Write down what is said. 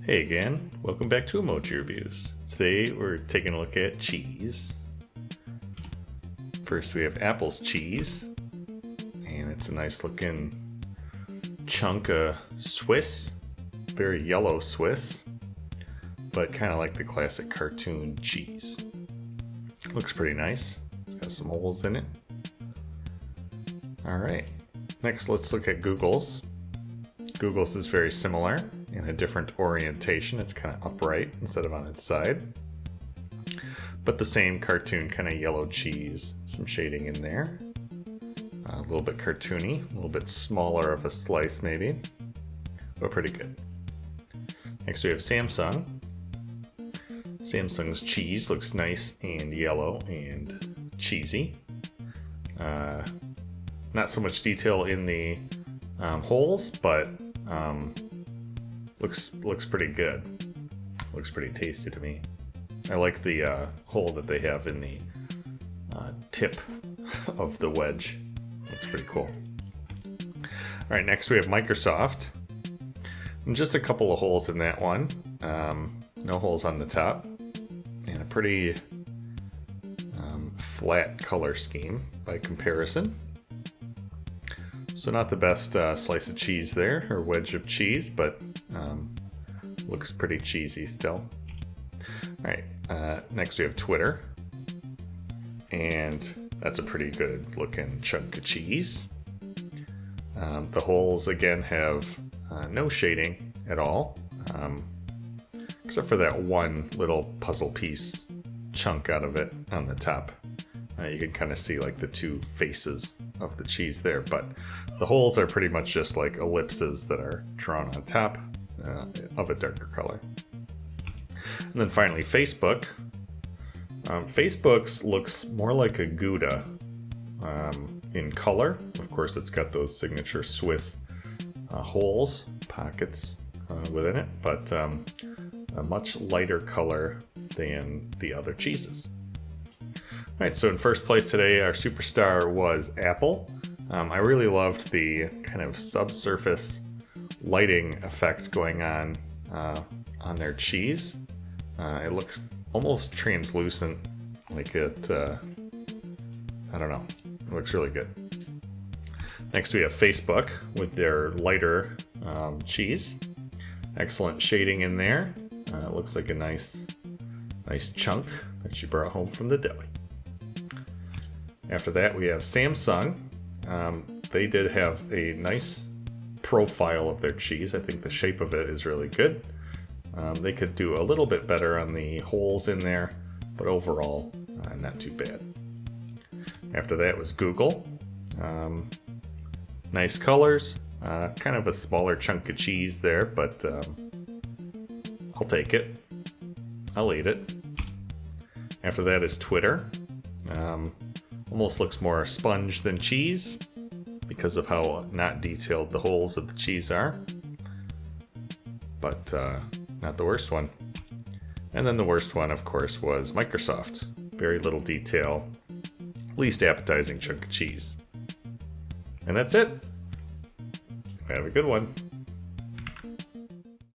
Hey again, welcome back to Emoji Reviews. Today we're taking a look at cheese. First we have Apple's cheese, and it's a nice looking chunk of Swiss, very yellow Swiss, but kind of like the classic cartoon cheese. Looks pretty nice, it's got some holes in it. Alright, next let's look at Google's. Google's is very similar in a different orientation. It's kind of upright instead of on its side. But the same cartoon kind of yellow cheese. Some shading in there. A little bit cartoony, a little bit smaller of a slice maybe. But pretty good. Next we have Samsung. Samsung's cheese looks nice and yellow and cheesy. Not so much detail in the holes, but looks pretty good. Looks pretty tasty to me. I like the hole that they have in the tip of the wedge. Looks pretty cool. All right, next we have Microsoft. And just a couple of holes in that one. No holes on the top. And a pretty flat color scheme by comparison. So not the best slice of cheese there, or wedge of cheese, but looks pretty cheesy still. Alright, next we have Twitter. And that's a pretty good looking chunk of cheese. The holes again have no shading at all, except for that one little puzzle piece chunk out of it on the top. You can kind of see like the two faces of the cheese there, but the holes are pretty much just like ellipses that are drawn on top of a darker color. And then finally Facebook. Facebook's looks more like a Gouda in color. Of course it's got those signature Swiss holes, pockets within it, but a much lighter color than the other cheeses. Alright, so in first place today, our superstar was Apple. I really loved the kind of subsurface lighting effect going on their cheese. It looks almost translucent, like it, I don't know, it looks really good. Next we have Facebook with their lighter cheese. Excellent shading in there. It looks like a nice chunk that you brought home from the deli. After that we have Samsung. They did have a nice profile of their cheese. I think the shape of it is really good. They could do a little bit better on the holes in there, but overall not too bad. After that was Google. Nice colors, kind of a smaller chunk of cheese there, but I'll take it. I'll eat it. After that is Twitter. Almost looks more sponge than cheese because of how not detailed the holes of the cheese are. But not the worst one. And then the worst one, of course, was Microsoft. Very little detail, least appetizing chunk of cheese. And that's it. Have a good one.